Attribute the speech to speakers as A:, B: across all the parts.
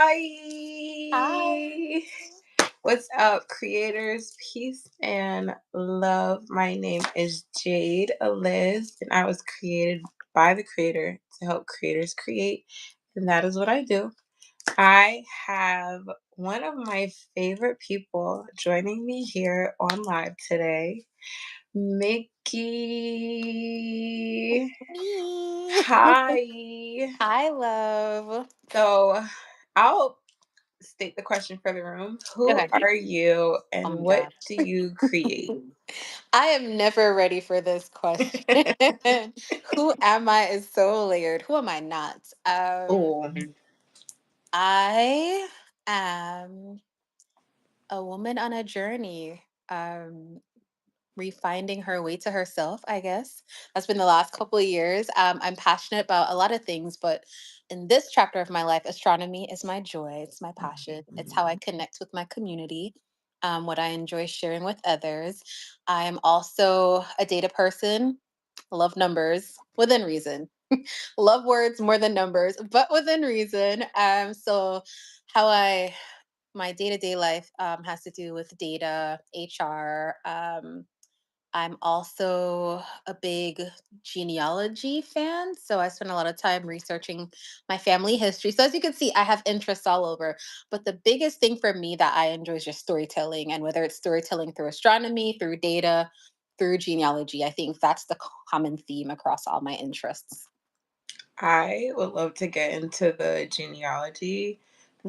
A: Hi.
B: Hi. What's up, creators? Peace and love. My name is Jade Eliz, and I was created by the creator to help creators create. And that is what I do. I have one of my favorite people joining me here on live today, Mikky.
A: Me.
B: Hi.
A: Hi, love.
B: So I'll state the question for the room. Who
A: Okay.
B: are you
A: Oh
B: and
A: my
B: what
A: God.
B: do you create?
A: I am never ready for this question. Who am I is so layered. Who am I not?
B: Oh,
A: I am a woman on a journey. Refinding her way to herself, I guess. That's been the last couple of years. I'm passionate about a lot of things, but in this chapter of my life, astronomy is my joy. It's my passion. It's how I connect with my community, what I enjoy sharing with others. I'm also a data person, love numbers within reason. Love words more than numbers, but within reason. So how I my day-to-day life has to do with data, HR. I'm also a big genealogy fan. So I spend a lot of time researching my family history. So as you can see, I have interests all over. But the biggest thing for me that I enjoy is just storytelling. And whether it's storytelling through astronomy, through data, through genealogy, I think that's the common theme across all my interests.
B: I would love to get into the genealogy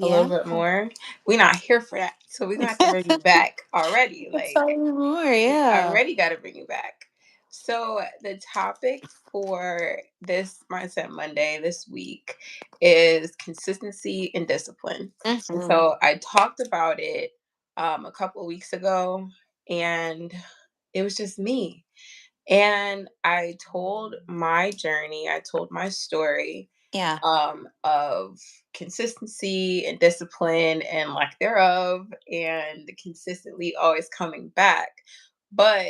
B: a little
A: Yeah.
B: bit more. We're not here for that, so we're gonna have to bring you back already.
A: Tell me more. Yeah.
B: Already got to bring you back. So the topic for this Mindset Monday this week is consistency and discipline. And
A: Hmm.
B: so I talked about it a couple of weeks ago, and it was just me. And I told my journey, I told my story
A: Yeah.
B: of consistency and discipline and lack thereof, and consistently always coming back. But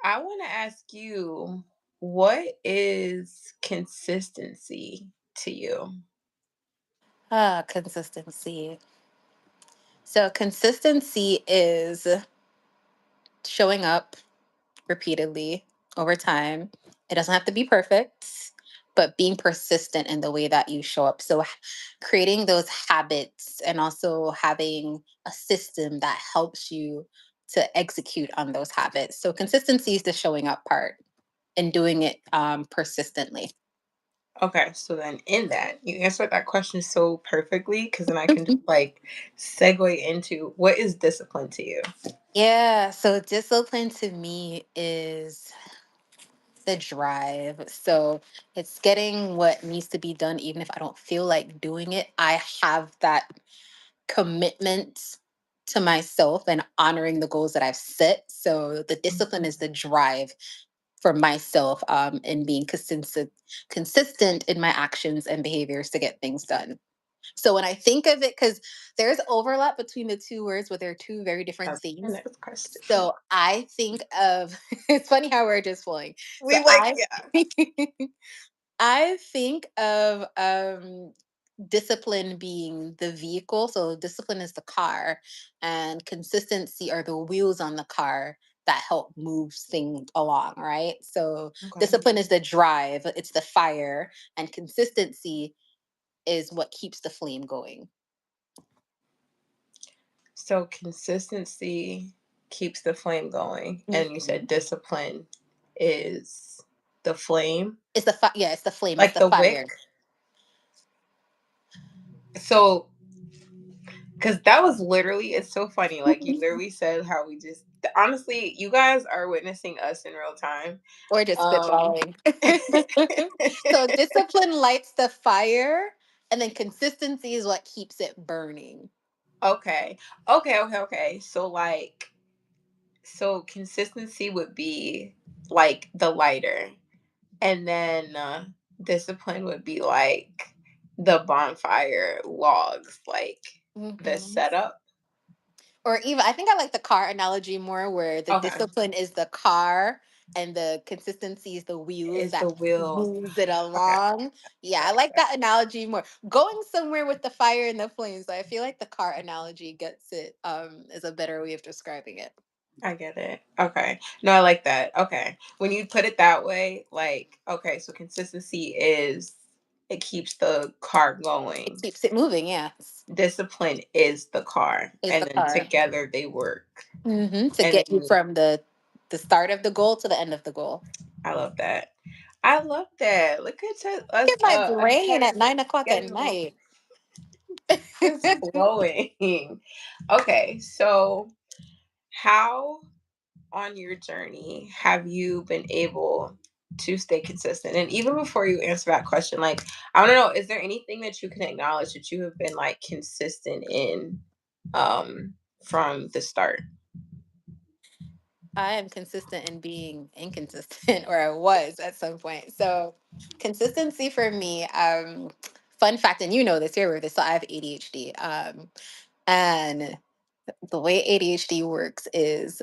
B: I want to ask you, what is consistency to you?
A: Consistency. So consistency is showing up repeatedly over time. It doesn't have to be perfect, but being persistent in the way that you show up. So, creating those habits and also having a system that helps you to execute on those habits. So, consistency is the showing up part and doing it persistently.
B: Okay, so then in that, you answered that question so perfectly because then I can just like segue into what is discipline to you?
A: Yeah. So, discipline to me is the drive. So it's getting what needs to be done, even if I don't feel like doing it. I have that commitment to myself and honoring the goals that I've set. So the discipline is the drive for myself in being consistent in my actions and behaviors to get things done. So when I think of it, because there's overlap between the two words, but they're two very different
B: That's the
A: things.
B: next question.
A: So I think of it's funny how we're just flowing. So
B: We like, yeah.
A: I think of discipline being the vehicle. So discipline is the car, and consistency are the wheels on the car that help move things along, right? So
B: Okay.
A: discipline is the drive, it's the fire, and consistency is what keeps the flame going.
B: So consistency keeps the flame going, and you said
A: Mhm.
B: discipline is the flame,
A: It's yeah, it's the flame, it's
B: like
A: the
B: the wick.
A: fire.
B: So, because that was literally, it's so funny. Like you literally said how we just, honestly, you guys are witnessing us in real time.
A: Or just
B: Um,
A: spitballing. So discipline lights the fire, and then consistency is what keeps it burning.
B: okay, okay. So like, so consistency would be like the lighter, and then discipline would be like the bonfire logs, like the
A: Mhm.
B: setup.
A: Or even, I think I like the car analogy more, where the
B: Okay.
A: discipline is the car and the consistency is the wheels
B: It's
A: that
B: the wheels.
A: moves it
B: Okay.
A: along. Yeah, I like that analogy more. Going somewhere with the fire and the flames, but I feel like the car analogy gets it is a better way of describing it.
B: I get it. Okay. No, I like that. Okay. When you put it that way, like, okay, so consistency is it keeps the car
A: It
B: going.
A: keeps it moving, yeah.
B: Discipline is the car.
A: Is
B: And
A: the
B: then
A: car.
B: together they work.
A: To
B: And
A: get you
B: then
A: from the start of the goal to the end of the goal.
B: I love that. I love that. Look at
A: Look
B: us
A: at my
B: ahead
A: brain
B: of
A: at 9 o'clock at
B: schedule.
A: night.
B: Just flowing. Okay, so how on your journey have you been able to stay consistent? And even before you answer that question, like, I want to know, is there anything that you can acknowledge that you have been like consistent in from the start?
A: I am consistent in being inconsistent, or I was at some point. So, consistency for me, fun fact, and you know this, you're aware of this. So, I have ADHD. And the way ADHD works is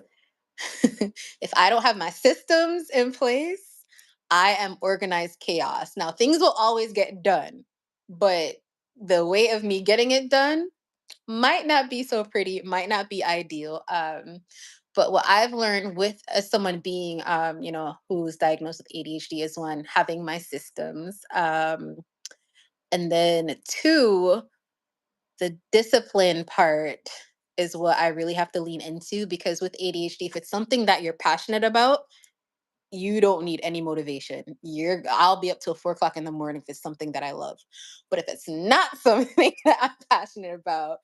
A: if I don't have my systems in place, I am organized chaos. Now, things will always get done, but the way of me getting it done might not be so pretty, might not be ideal. But what I've learned with as someone being, who's diagnosed with ADHD is one, having my systems. And then two, the discipline part is what I really have to lean into because with ADHD, if it's something that you're passionate about, you don't need any motivation. I'll be up till 4 o'clock in the morning if it's something that I love. But if it's not something that I'm passionate about,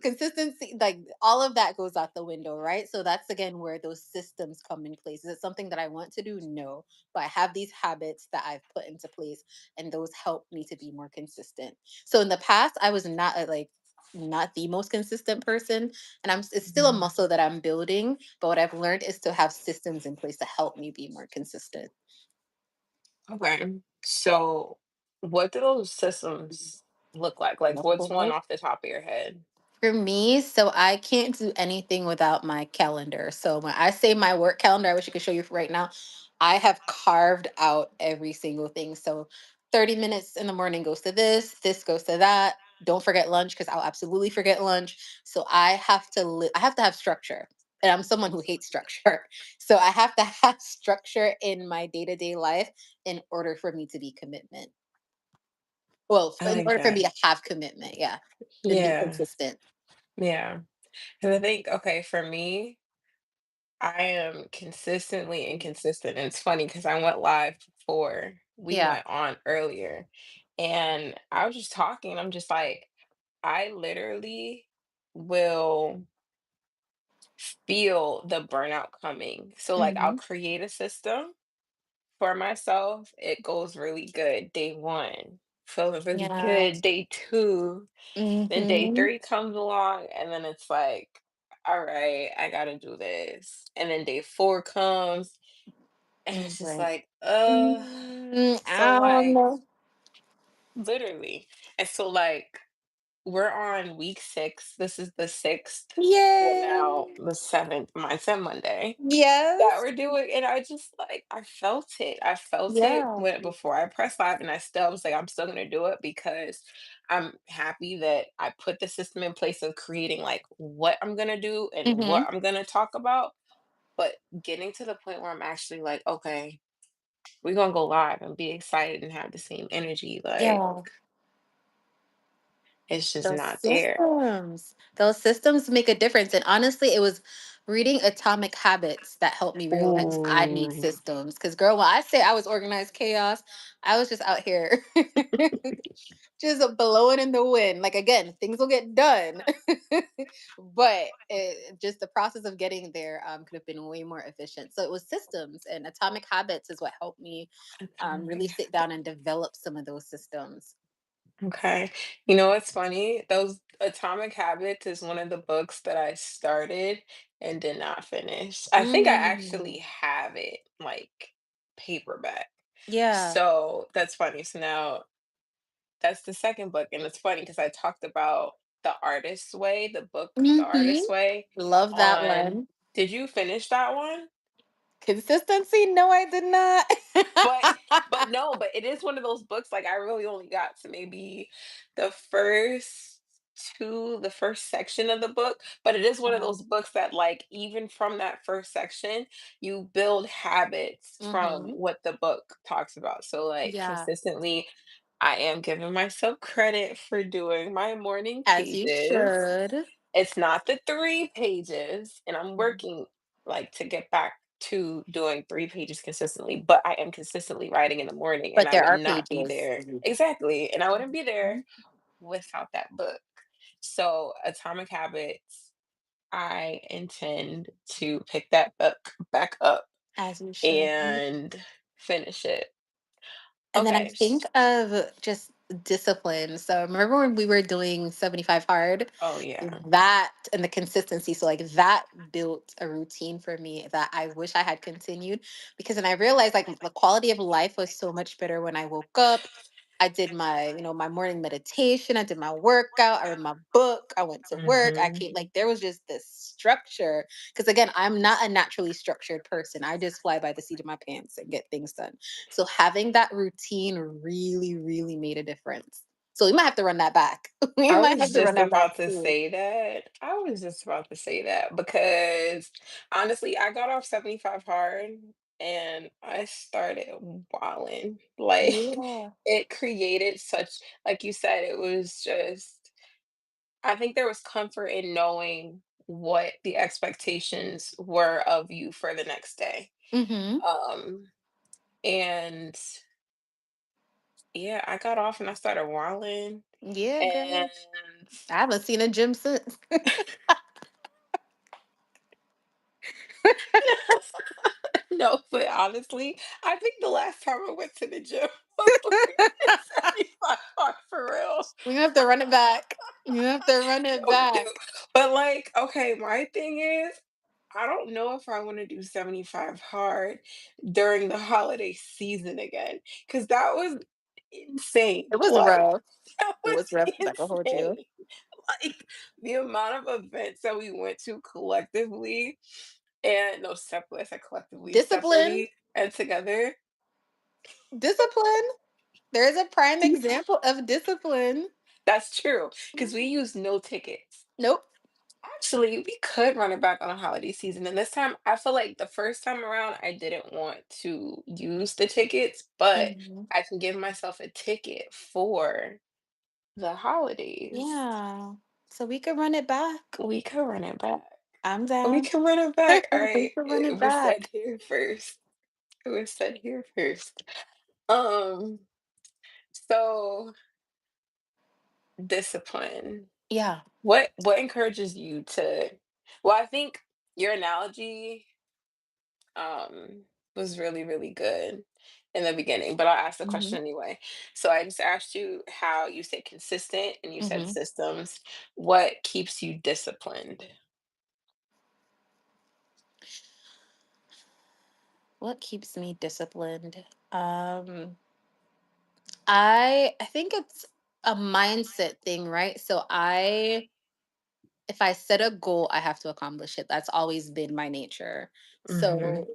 A: consistency, like all of that goes out the window, right? So that's again where those systems come in place. Is it something that I want to do? No, but I have these habits that I've put into place, and those help me to be more consistent. So in the past I was not not the most consistent person, and it's still a
B: Mhm.
A: muscle that I'm building, but what I've learned is to have systems in place to help me be more consistent.
B: Okay. So what do those systems look like? Like what's one off the top of your head?
A: For me, so I can't do anything without my calendar. So when I say my work calendar, I wish I could show you right now. I have carved out every single thing. So 30 minutes in the morning goes to this goes to that. Don't forget lunch because I'll absolutely forget lunch. So I have to have structure. And I'm someone who hates structure. So I have to have structure in my day-to-day life in order for me to be commitment. Well,
B: I
A: in
B: like
A: order for me
B: that.
A: to have commitment, yeah, and be
B: Yeah.
A: consistent.
B: Yeah. Because I think, okay, for me, I am consistently inconsistent. And it's funny because I went live before we
A: Yeah.
B: went on earlier. And I was just talking, and I'm just like, I literally will feel the burnout coming. So, like, I'll
A: Mhm.
B: create a system for myself. It goes really good day one, feeling really
A: Yeah.
B: good day two. Then day
A: Mhm.
B: three comes along, and then it's like, all right, I gotta do this. And then day four comes, and it's just
A: Right.
B: like, so
A: I don't
B: like
A: know.
B: literally. And so like we're on week 6. This is the 6th. Well, now
A: Yay.
B: the 7th mindset Monday that
A: Yes.
B: we're doing. And I just like I felt it. I felt it
A: Yeah.
B: when before I pressed live, and I still was like, I'm still gonna do it because I'm happy that I put the system in place of creating like what I'm gonna do and what
A: Mhm.
B: I'm gonna talk about. But getting to the point where I'm actually like, okay, we're gonna go live and be excited and have the same energy. Like
A: Yeah.
B: it's just
A: Those
B: not there.
A: systems. Those systems make a difference. And honestly, it was reading Atomic Habits that helped me realize I need
B: Ooh.
A: systems. Because, girl, when I say I was organized chaos, I was just out here just blowing in the wind. Like, again, things will get done. But just the process of getting there could have been way more efficient. So it was systems, and Atomic Habits is what helped me really sit down and develop some of those systems.
B: Okay. You know what's funny? Those Atomic Habits is one of the books that I started and did not finish. I think I
A: Mm.
B: actually have it like paperback.
A: Yeah.
B: So that's funny. So now that's the second book. And it's funny because I talked about The Artist's Way, the book The
A: Mhm.
B: Artist's Way
A: Love that
B: on.
A: one.
B: Did you finish that one?
A: Consistency? No, I did
B: But
A: not.
B: no, but it is one of those books, like, I really only got to maybe the first the first section of the book, but it is one of
A: Uh-huh.
B: those books that, like, even from that first section, you build habits from
A: Mhm.
B: what the book talks about. So, like,
A: Yeah,
B: consistently, I am giving myself credit for doing my morning
A: as you
B: pages.
A: should.
B: It's not the 3 pages, and I'm
A: Mhm.
B: working, like, to get back to doing 3 pages consistently, but I am consistently writing in the morning, and
A: But
B: I
A: there
B: would
A: are
B: not be
A: pages.
B: there exactly, and I wouldn't be there
A: Mhm.
B: without that book. So, Atomic Habits, I intend to pick that book back up
A: As you should.
B: and finish it.
A: And then I
B: Okay,
A: think of just discipline. So remember when we were doing 75 hard?
B: oh, yeah.
A: That and the consistency. So like that built a routine for me that I wish I had continued because then I realized like the quality of life was so much better when I woke up. I did my, my morning meditation, I did my workout, I read my book, I went to work, I
B: Mhm.
A: came like there was just this structure. Because again, I'm not a naturally structured person. I just fly by the seat of my pants and get things done. So having that routine really, really made a difference. So we might have to run that back. We
B: I
A: might
B: was
A: have to run
B: just
A: that back
B: about to
A: too.
B: say that. I was just about to say that because honestly, I got off 75 hard and I started wilding. Like
A: Yeah.
B: it created such, like you said, it was just, I think there was comfort in knowing what the expectations were of you for the next day.
A: Hmm.
B: Um, and yeah, I got off and I started wilding
A: Yeah,
B: and
A: girl. I haven't seen a gym since.
B: no, but honestly, I think the last time I went to the gym was when we did 75 hard for real.
A: We have to run it back. You have to run it
B: No, we do.
A: back.
B: But like, okay, my thing is, I don't know if I want to do 75 hard during the holiday season again. Cause that was insane.
A: It was
B: Like
A: rough.
B: that
A: It
B: was
A: was rough. I can hold you.
B: insane. Like the amount of events that we went to collectively and no separately, I said collectively,
A: Discipline.
B: separately and together.
A: Discipline. There's a prime example of discipline.
B: That's true, because we used no tickets.
A: Nope.
B: Actually, we could run it back on a holiday season, and this time, I feel like the first time around, I didn't want to use the tickets, but
A: Mhm.
B: I can give myself a ticket for the holidays.
A: Yeah. So we could run it back.
B: We could run it back.
A: I'm
B: We
A: down.
B: can run it
A: We
B: back. All
A: could
B: right,
A: run it
B: it was said
A: back.
B: here first. It was said here first. Um, so discipline.
A: Yeah.
B: What encourages you to, well, I think your analogy was really, really good in the beginning, but I'll ask the
A: Hmm.
B: question anyway. So I just asked you how you say consistent and you said
A: Hmm.
B: systems. What keeps you disciplined?
A: What keeps me disciplined? Um, I think it's a mindset thing, right? So I if I set a goal, I have to accomplish it. That's always been my nature.
B: Hmm.
A: So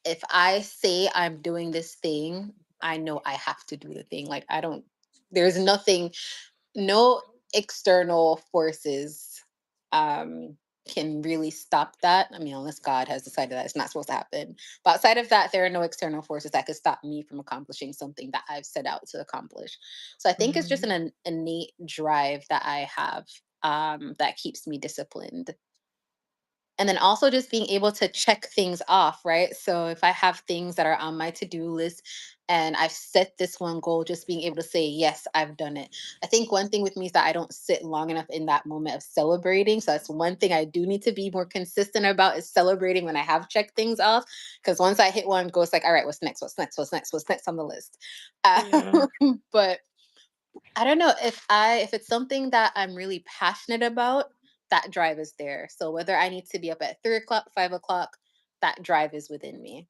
A: if I say I'm doing this thing, I know I have to do the thing. Like I don't there's nothing, no external forces um can really stop that. I mean, unless God has decided that it's not supposed to happen. But outside of that, there are no external forces that could stop me from accomplishing something that I've set out to accomplish. So I think it's just
B: Hmm.
A: an innate drive that I have that keeps me disciplined. And then also just being able to check things off, right? So if I have things that are on my to-do list and I've set this one goal, just being able to say, yes, I've done it. I think one thing with me is that I don't sit long enough in that moment of celebrating. So that's one thing I do need to be more consistent about is celebrating when I have checked things off. Because once I hit one goal, it's like, all right, what's next? What's next? What's next? What's next on the list?
B: Yeah.
A: But I don't know if it's something that I'm really passionate about, that drive is there. So whether I need to be up at 3 o'clock, 5 o'clock, that drive is within me.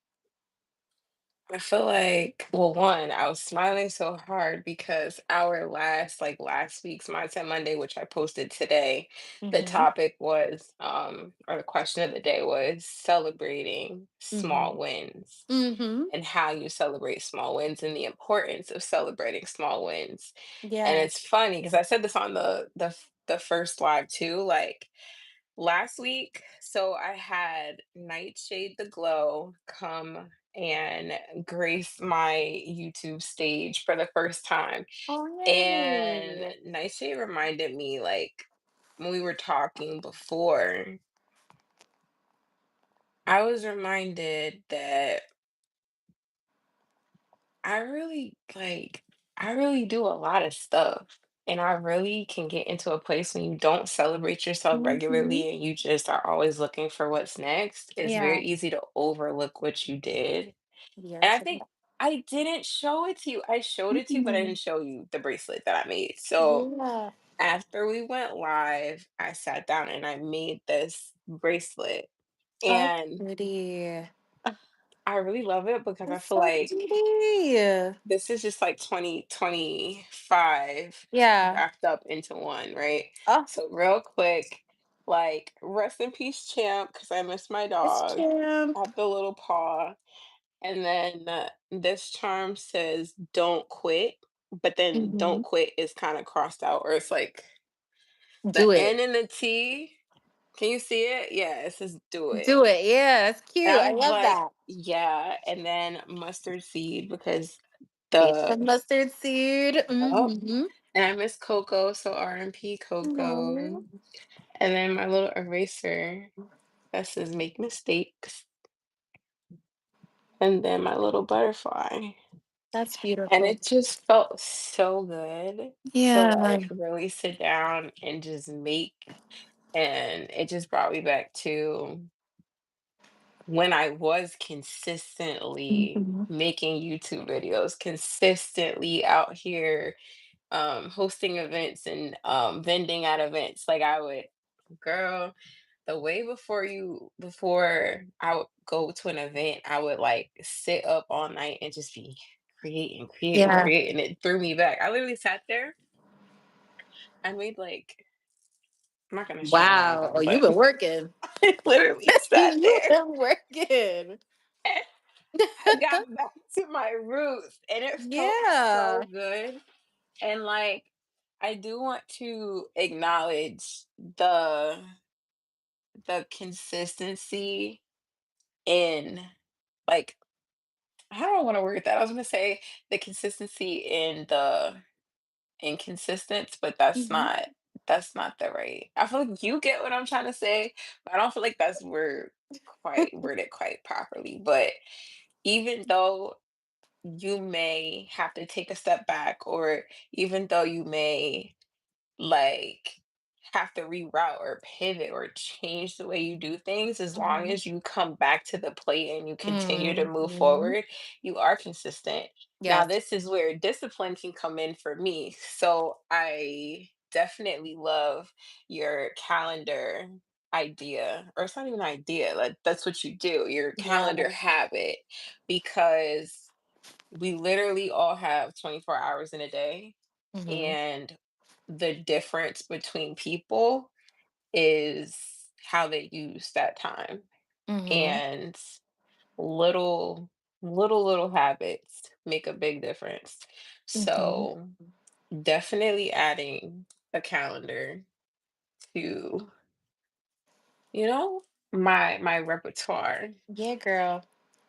C: I feel like, well, one, I was smiling so hard because our last, like last week's Mindset Monday, which I posted today, the
A: Mhm.
C: topic was, or the question of the day was celebrating small
A: Mhm.
C: wins
A: Mhm.
C: and how you celebrate small wins and the importance of celebrating small wins. And
A: Yeah.
C: it's funny because I said this on the first live too, like last week. So I had Nightshade the Glow come and grace my YouTube stage for the first time.
A: Oh,
C: And
A: yay.
C: Nightshade reminded me, like, when we were talking before, I was reminded that I really like I really do a lot of stuff. And I really can get into a place when you don't celebrate yourself
A: Mhm.
C: regularly and you just are always looking for what's next. It's
A: Yeah.
C: very easy to overlook what you did. And I
A: Yes.
C: think I didn't show it to you. I showed it to you, but I
A: Mhm.
C: didn't show you the bracelet that I made. So
A: Yeah.
C: after we went live, I sat down and I made this bracelet.
A: Oh, that's
C: And
A: pretty.
C: I really love it because I
A: It's
C: feel
A: so
C: like
A: pretty.
C: this is just like 2025
A: Yeah.
C: wrapped up into one, right?
A: Oh,
C: So real quick, like rest in peace, champ, because I miss my
A: it's
C: dog.
A: champ.
C: Have the little paw. And then this charm says don't quit, but then don't
A: Mhm.
C: quit is kind of crossed out, or it's like the
A: Do it.
C: N and the T. Can you see it? Yeah, it says do it.
A: Do it. Yeah, that's
C: And
A: cute.
C: I
A: I
C: was
A: love
C: like,
A: that.
C: yeah. And then mustard seed because
A: Faith the
C: the
A: mustard seed.
C: oh,
A: Mhm.
C: and I miss Coco, so R&P Coco.
A: Aw,
C: And then my little eraser that says make mistakes. And then my little butterfly.
A: that's
C: And
A: beautiful.
C: it just felt so good to
A: Yeah.
C: like really sit down and just make. And it just brought me back to when I was consistently
A: Mhm.
C: making YouTube videos, consistently out here hosting events and vending at events. Like I would, girl, the way before I would go to an event, I would like sit up all night and just be creating, creating,
A: Yeah.
C: creating. It threw me back. I literally sat there. I made like, I'm not gonna show all of
A: Wow. Oh,
C: them,
A: you've
C: but
A: been working.
C: I literally sat
A: You've
C: there.
A: been working.
C: I got back to my roots and it felt
A: Yeah.
C: so good. And like I do want to acknowledge the consistency in like I don't want to word that. I was gonna say the consistency in the inconsistent, but
A: Mhm.
C: that's not the right. I feel like you get what I'm trying to say, but I don't feel like that's worded quite properly. But even though you may have to take a step back, or even though you may like have to reroute or pivot or change the way you do things, as long
A: Mhm.
C: as you come back to the plate and you continue to move
A: Mhm.
C: forward, you are consistent. Now,
A: Yes.
C: this is where discipline can come in for me. So I definitely love your calendar idea, or it's not even an idea, like that's what you do, your
A: Yeah.
C: calendar habit, because we literally all have 24 hours in a day,
A: Mhm.
C: and the difference between people is how they use that time.
A: Mhm.
C: And little little habits make a big difference.
A: Mhm.
C: So definitely adding a calendar to, you know, my repertoire.
A: Yeah, girl.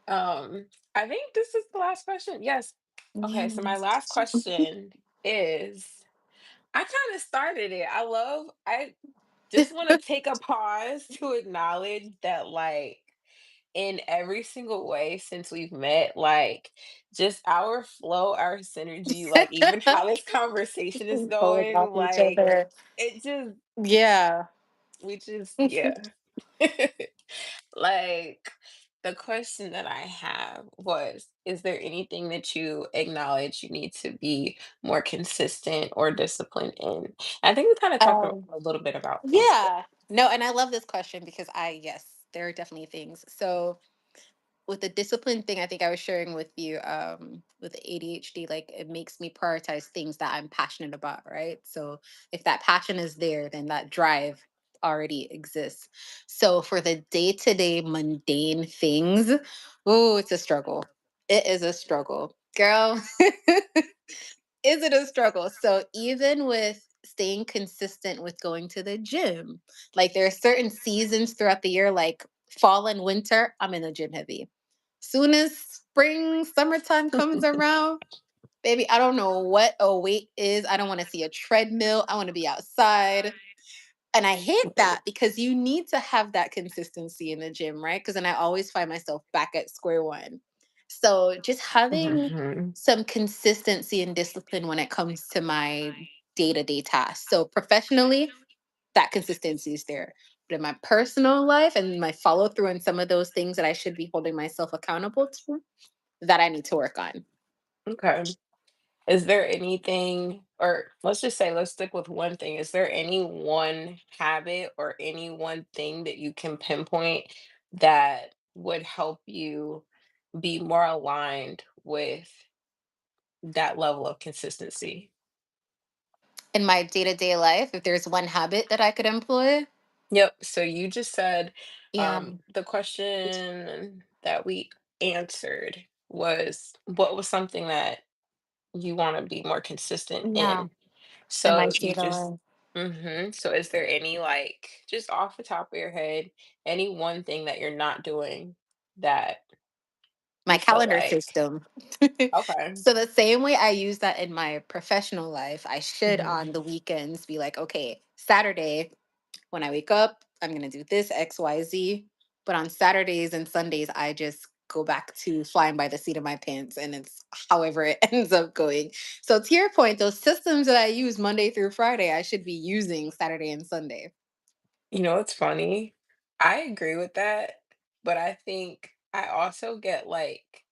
C: um I think this is the last question. Yes. Okay, so my
A: Yes.
C: last question is, I kind of started it. I just want to take a pause to acknowledge that, like, in every single way since we've met, like, just our flow, our synergy, like, even how this conversation is
A: Going
C: going,
A: off each
C: like,
A: other.
C: it just,
A: Yeah.
C: we just, yeah. Like, the question that I have was, is there anything that you acknowledge you need to be more consistent or disciplined in? I think we kind of talked
A: Um,
C: a little bit about most of it.
A: yeah. No, and I love this question because yes, there are definitely things. So with the discipline thing, I think I was sharing with you, with ADHD, like it makes me prioritize things that I'm passionate about, right? So if that passion is there, then that drive already exists. So for the day-to-day mundane things, oh, it's a struggle. It is a struggle. Girl, is it a struggle? So even with staying consistent with going to the gym, like there are certain seasons throughout the year, like fall and winter, I'm in the gym heavy. Soon as spring, summertime comes around, baby, I don't know what a weight is. I don't want to see a treadmill. I want to be outside. And I hate that because you need to have that consistency in the gym, right? Because then I always find myself back at square one. So just having
C: Mhm.
A: some consistency and discipline when it comes to my day-to-day tasks. So professionally, that consistency is there. But in my personal life and my follow through on some of those things that I should be holding myself accountable to, that I need to work on.
C: Okay. Is there anything, or let's just say, let's stick with one thing. Is there any one habit or any one thing that you can pinpoint that would help you be more aligned with that level of consistency?
A: In my day-to-day life, if there's one habit that I could employ,
C: Yep. So you just said
A: yeah,
C: the question that we answered was, what was something that you want to be more consistent
A: yeah,
C: in?
A: in my
C: So you
A: day-to-day
C: just
A: life.
C: so is there any, like, just off the top of your head, any one thing that you're not doing that
A: My
C: you feel
A: calendar
C: like,
A: system.
C: okay.
A: So the same way I use that in my professional life, I should
C: Mhm.
A: on the weekends be like, okay, Saturday when I wake up, I'm gonna do this XYZ. But on Saturdays and Sundays, I just go back to flying by the seat of my pants and it's however it ends up going. So to your point, those systems that I use Monday through Friday, I should be using Saturday and Sunday.
C: You know what's funny? I agree with that, but I think I also get like,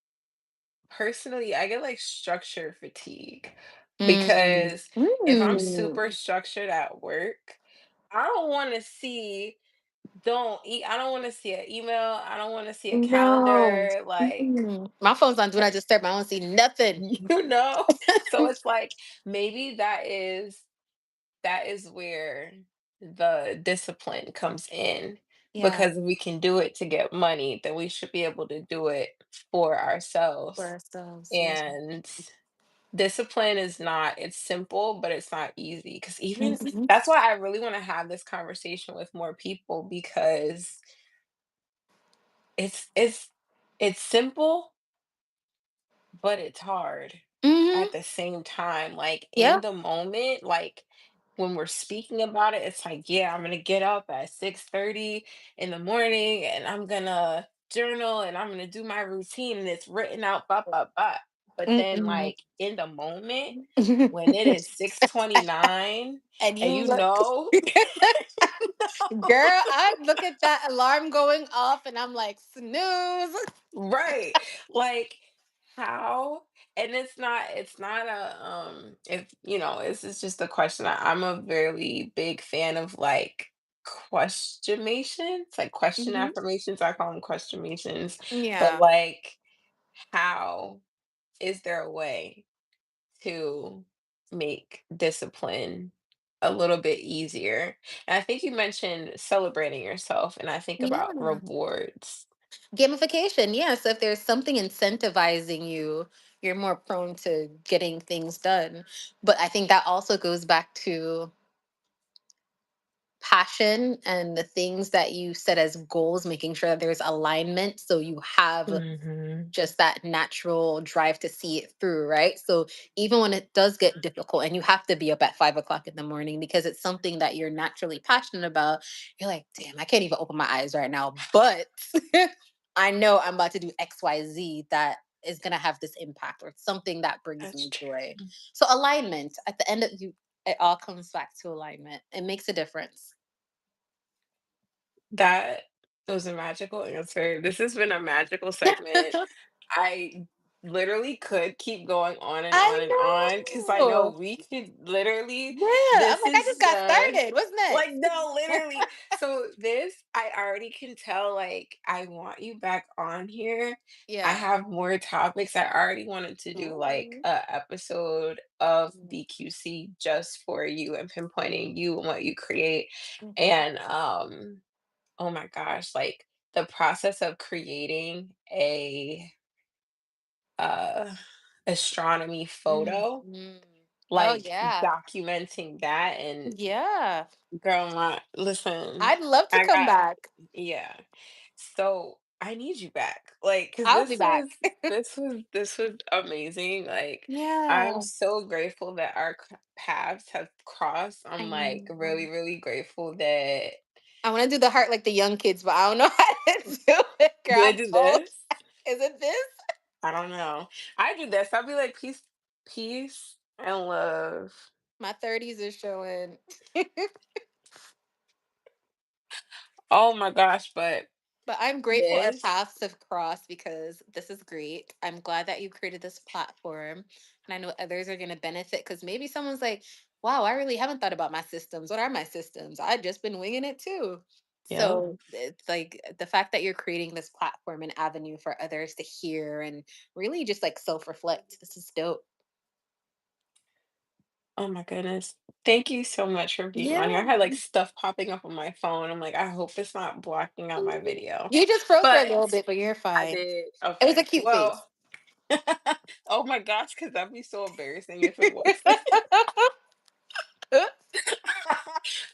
C: personally, I get like structure fatigue
A: Mm.
C: because if I'm
A: Mm.
C: super structured at work, I don't want to see don't eat I don't want to see an email, I don't want to see a
A: No.
C: calendar, like,
A: Mm. My phone's on do not disturb. I don't see nothing.
C: you know? So it's like, maybe that is where the discipline comes in,
A: Yeah,
C: because we can do it to get money, then we should be able to do it for
A: for
C: ourselves.
A: ourselves. Yeah.
C: And discipline is not, it's simple, but it's not easy. Because even
A: Mhm.
C: that's why I really want to have this conversation with more people, because it's simple, but it's hard
A: Mhm.
C: at the same time. Like, in
A: Yep.
C: the moment, like, when we're speaking about it, it's like, yeah, I'm gonna get up at 6:30 in the morning and I'm gonna journal and I'm gonna do my routine and it's written out, blah, blah, blah. But then,
A: Mm-mm.
C: like, in the moment, when it is 6:29
A: And
C: and
A: you
C: you
A: look,
C: know,
A: girl, I look at that alarm going off and I'm like, snooze.
C: right. Like, how? And it's not a, if this is just a question. I'm a very big fan of, like, questionations, like question
A: Hmm.
C: affirmations. I call them questionations. But,
A: Yeah.
C: like, how is there a way to make discipline a little bit easier? And I think you mentioned celebrating yourself, and I think about
A: Yeah.
C: rewards.
A: Gamification. Yeah. So if there's something incentivizing you, you're more prone to getting things done. But I think that also goes back to passion and the things that you set as goals, making sure that there's alignment so you have
C: Mhm.
A: just that natural drive to see it through, right? So even when it does get difficult and you have to be up at 5 o'clock in the morning because it's something that you're naturally passionate about, you're like, damn, I can't even open my eyes right now. But I know I'm about to do XYZ that is gonna have this impact or something that brings
C: That's
A: me
C: true.
A: joy. So alignment at the end of you, it all comes back to alignment. It makes a difference.
C: That was a magical answer. This has been a magical segment. I literally could keep going on and on
A: I
C: and on because I know
A: know.
C: we could literally,
A: Yeah, I'm
C: this
A: like, I just
C: is
A: got
C: just
A: started. What's
C: like,
A: next?
C: no, literally. So this, I already can tell, like, I want you back on here. I
A: Yeah.
C: have more topics. I already wanted to do like
A: Ooh.
C: a episode of
A: Mhm.
C: BQC just for you and pinpointing you and what you create.
A: Mhm.
C: And oh my gosh, like the process of creating a uh astronomy photo,
A: Mhm. Oh,
C: like
A: yeah.
C: documenting that. And
A: Yeah.
C: girl, listen,
A: I'd love to
C: I
A: come
C: got,
A: back.
C: yeah. So I need you back. Like, cause
A: I'll be back.
C: this was amazing. Like, I'm
A: Yeah.
C: so grateful that our paths have crossed.
A: I
C: I'm like really,
A: know.
C: really grateful that
A: I wanna do the heart like the young kids, but I don't know how to do it, girl.
C: do I
A: I'm
C: do
A: old.
C: this?
A: Is it this?
C: I don't know. I do this. I'll be like, peace, peace and love.
A: My 30s are showing.
C: Oh my gosh, but
A: But I'm grateful our
C: this,
A: paths have crossed because this is great. I'm glad that you created this platform. And I know others are going to benefit because maybe someone's like, wow, I really haven't thought about my systems. What are my systems? I've just been winging it too.
C: yeah.
A: So it's like the fact that you're creating this platform and avenue for others to hear and really just like self reflect. This is dope.
C: Oh my goodness. Thank you so much for being on here. I
A: Yeah.
C: had like stuff popping up on my phone. I'm like, I hope it's not blocking out my video.
A: You just froze for a
C: But
A: little bit, but you're
C: I
A: fine.
C: did.
A: It was a
C: Okay.
A: cute face.
C: Well, oh my gosh, because that'd be so embarrassing if it was.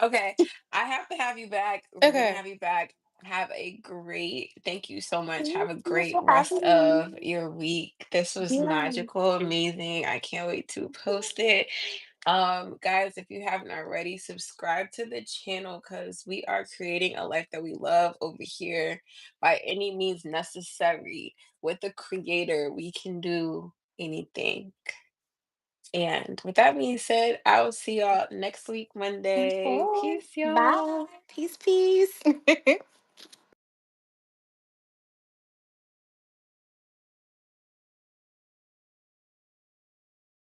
C: Okay. I have to have you back. We're gonna
A: Okay.
C: have you back. Have a great, thank you so much. Have
A: Thank
C: a
A: you
C: great
A: for
C: rest
A: having me.
C: of your week. This was
A: Yeah.
C: magical, amazing. I can't wait to post it. Guys, if you haven't already, subscribe to the channel because we are creating a life that we love over here by any means necessary. With the creator, we can do anything. And with that being said, I will see y'all next week, Monday.
A: Okay.
C: Peace,
A: Bye.
C: y'all.
A: Peace, peace.